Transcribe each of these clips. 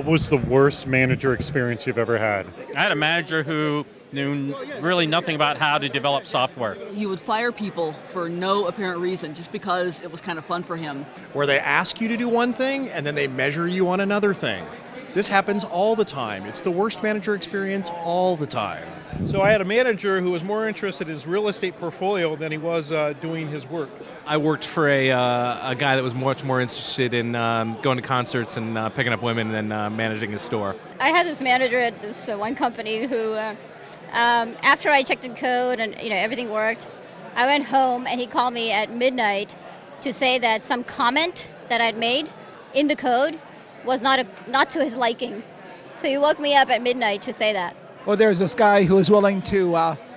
What was the worst manager experience you've ever had? I had a manager who knew really nothing about how to develop software. He would fire people for no apparent reason, just because it was kind of fun for him. Where they ask you to do one thing and then they measure you on another thing. This happens all the time. It's the worst manager experience all the time. So I had a manager who was more interested in his real estate portfolio than he was doing his work. I worked for a guy that was much more interested in going to concerts and picking up women than managing his store. I had this manager at this one company who, after I checked in code and everything worked, I went home and he called me at midnight to say that some comment that I'd made in the code was not to his liking. So he woke me up at midnight to say that. Well, there's this guy who is willing to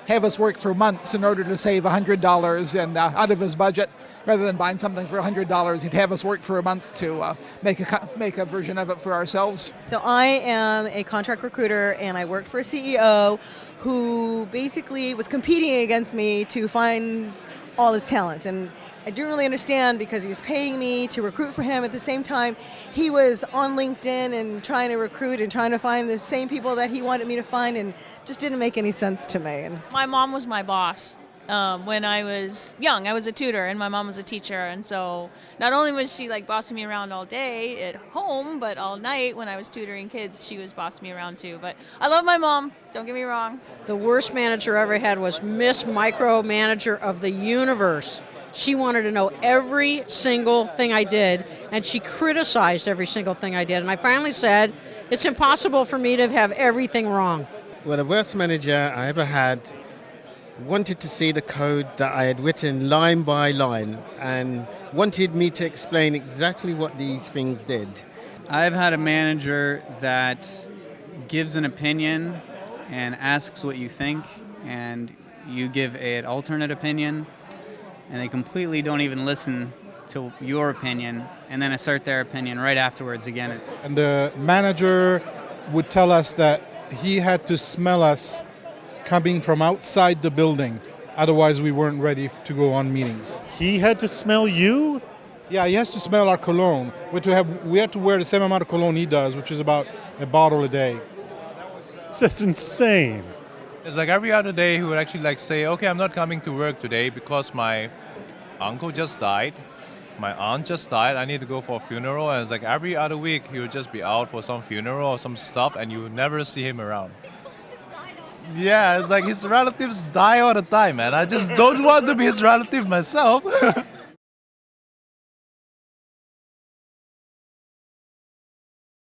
have us work for months in order to save $100 and out of his budget. Rather than buying something for $100, he'd have us work for a month to make a version of it for ourselves. So I am a contract recruiter, and I worked for a CEO who basically was competing against me to find all his talent. And I didn't really understand because he was paying me to recruit for him. At the same time, he was on LinkedIn and trying to recruit and trying to find the same people that he wanted me to find, and just didn't make any sense to me. My mom was my boss. When I was young, I was a tutor and my mom was a teacher, and so not only was she like bossing me around all day at home, but all night when I was tutoring kids, she was bossing me around too. But I love my mom, don't get me wrong. The worst manager I ever had was Miss Micromanager of the Universe. She wanted to know every single thing I did, and she criticized every single thing I did. And I finally said, it's impossible for me to have everything wrong. Well, the worst manager I ever had wanted to see the code that I had written line by line and wanted me to explain exactly what these things did. I've had a manager that gives an opinion and asks what you think, and you give an alternate opinion, and they completely don't even listen to your opinion, and then assert their opinion right afterwards again. And the manager would tell us that he had to smell us coming from outside the building, otherwise we weren't ready to go on meetings. He had to smell you? Yeah, he has to smell our cologne. We have to wear the same amount of cologne he does, which is about a bottle a day. That's insane. It's like every other day he would actually say, okay, I'm not coming to work today because my uncle just died, my aunt just died, I need to go for a funeral. And it's like every other week he would just be out for some funeral or some stuff and you would never see him around. Yeah, it's like his relatives die all the time, man. I just don't want to be his relative myself.